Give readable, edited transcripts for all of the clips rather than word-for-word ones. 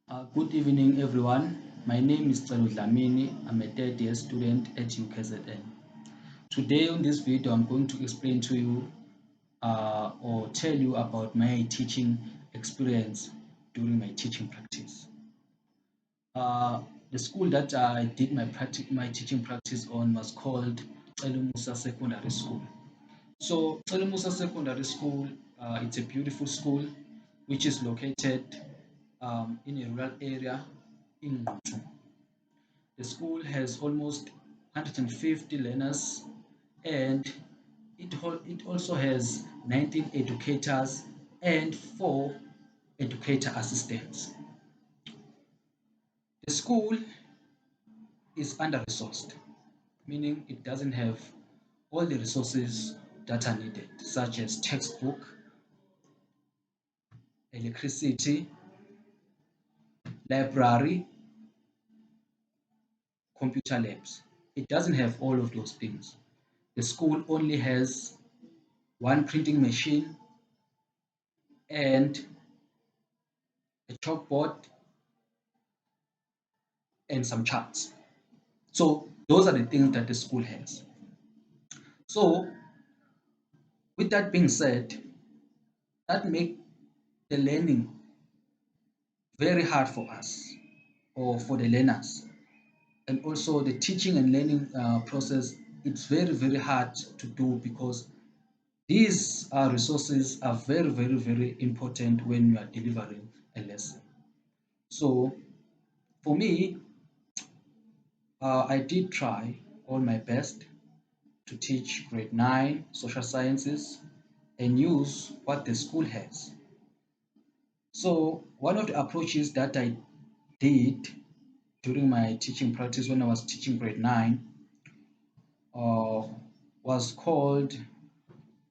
Good evening, everyone. My name is Dlamini. I'm a third year student at UKZN. Today, on this video, I'm going to explain to you or tell you about my teaching experience during my teaching practice. Uh, the school that I did my teaching practice on was called Musa Secondary School. So, Musa Secondary School, it's a beautiful school which is located in a rural area in Ngutu. The school has almost 150 learners and it also has 19 educators and 4 educator assistants. The school is under-resourced, meaning it doesn't have all the resources that are needed, such as textbook, electricity, library, computer labs. It doesn't have all of those things. The school only has one printing machine and a chalkboard and some charts. So those are the things that the school has. So with that being said, that make the learning very hard for us or for the learners. And also the teaching and learning process, it's very hard to do because these resources are very important when you are delivering a lesson. So for me, I did try all my best to teach grade 9 social sciences and use what the school has. So one of the approaches that I did during my teaching practice when I was teaching grade 9 uh, was called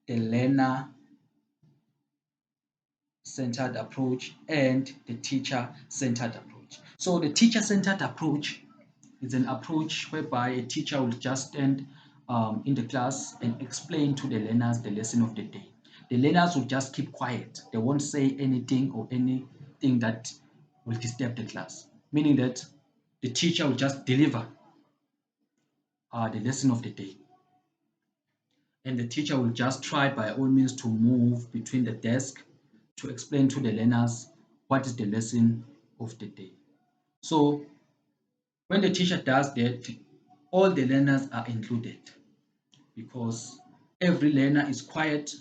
the learner centered approach and the teacher centered approach. So the teacher centered approach is an approach whereby a teacher will just stand in the class and explain to the learners the lesson of the day. The learners will just keep quiet. They won't say anything or anything that will disturb the class, meaning that the teacher will just deliver the lesson of the day. And the teacher will just try by all means to move between the desk to explain to the learners what is the lesson of the day. So when the teacher does that, all the learners are included because every learner is quiet.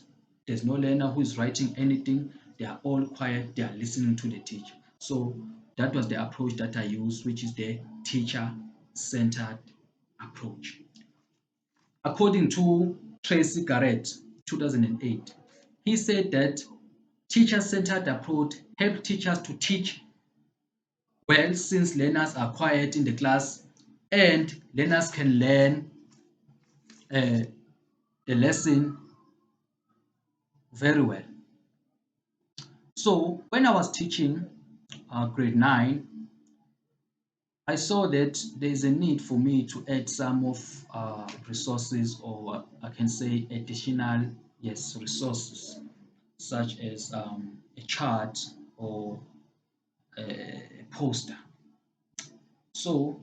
There's no learner who is writing anything. They are all quiet. They are listening to the teacher. So that was the approach that I used, which is the teacher-centered approach. According to Tracy Garrett, 2008, he said that teacher-centered approach helps teachers to teach well since learners are quiet in the class and learners can learn uh, the lesson very well. So when I was teaching grade 9, I saw that there is a need for me to add some of resources, or I can say additional, yes, resources, such as a chart or a poster. So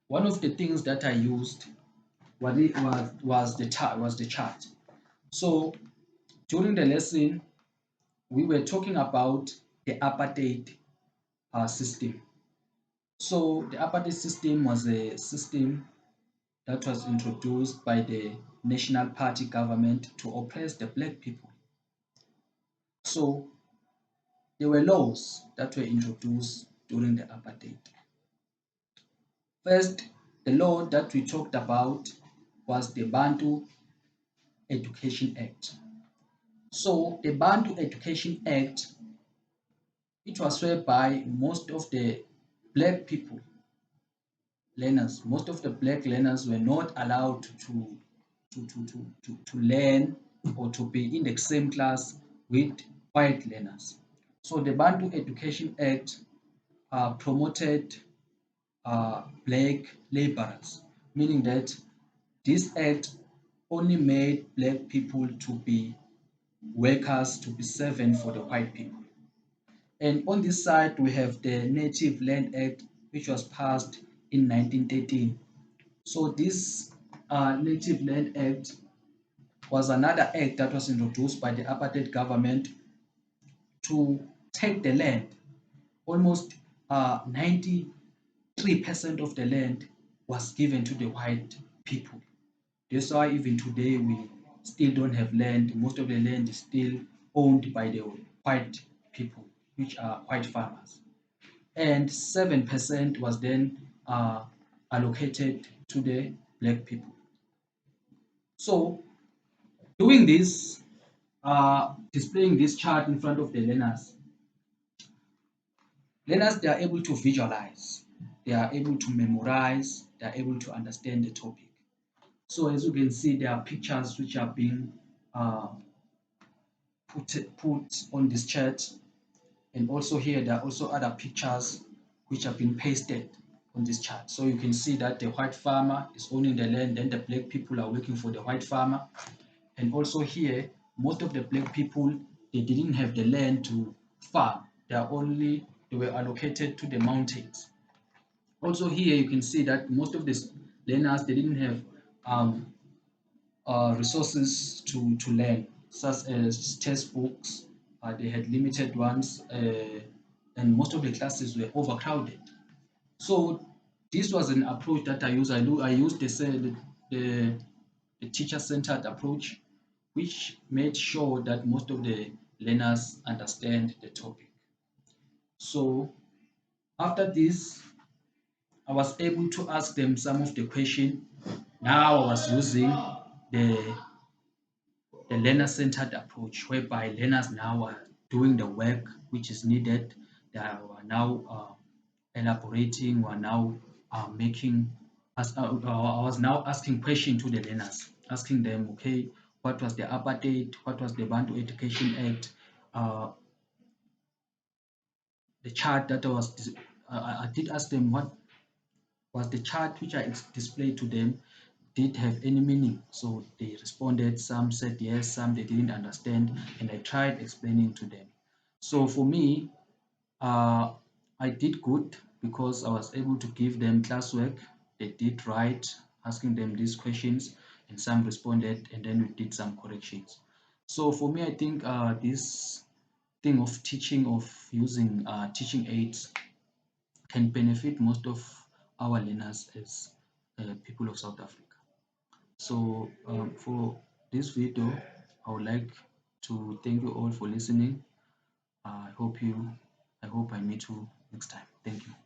one of the things that I used was the chart. So during the lesson, we were talking about the apartheid system. So the apartheid system was a system that was introduced by the National Party government to oppress the black people. So there were laws that were introduced during the apartheid. First, the law that we talked about was the Bantu Education Act. So the Bantu Education Act, it was whereby most of the black people, learners, most of the black learners were not allowed to learn or to be in the same class with white learners. So the Bantu Education Act promoted black laborers, meaning that this act only made black people to be workers, to be servant for the white people. And on this side, we have the Native Land Act, which was passed in 1913. So this Native Land Act was another act that was introduced by the apartheid government to take the land. Almost 93% of the land was given to the white people. That's why even today we still don't have land. Most of the land is still owned by the white people, which are white farmers. And 7% was then allocated to the black people. So doing this, displaying this chart in front of the learners, they are able to visualize, they are able to memorize, they are able to understand the topic. So as you can see, there are pictures which are being uh, put on this chart, and also here there are also other pictures which have been pasted on this chart. So you can see that the white farmer is owning the land, then the black people are working for the white farmer. And also here, most of the black people, they didn't have the land to farm. They were allocated to the mountains. Also here, you can see that most of the learners, they didn't have um, resources to learn, such as textbooks. They had limited ones, and most of the classes were overcrowded. So this was an approach that I use. I used the, the teacher-centered approach, which made sure that most of the learners understand the topic. So after this, I was able to ask them some of the question. Now I was using the the learner-centered approach, whereby learners now are doing the work which is needed. They are now elaborating, we are now making, I was now asking questions to the learners, asking them, okay, what was the apartheid, what was the Bantu Education Act, uh, the chart that I did ask them what was the chart which I displayed to them did have any meaning. So they responded, some said yes, some they didn't understand, and I tried explaining to them. So for me, I did good because I was able to give them classwork. They did right, asking them these questions, and some responded, and then we did some corrections. So for me, I think this thing of teaching, of using teaching aids, can benefit most of our learners as people of South Africa. So for this video, I would like to thank you all for listening. I hope I meet you next time. Thank you.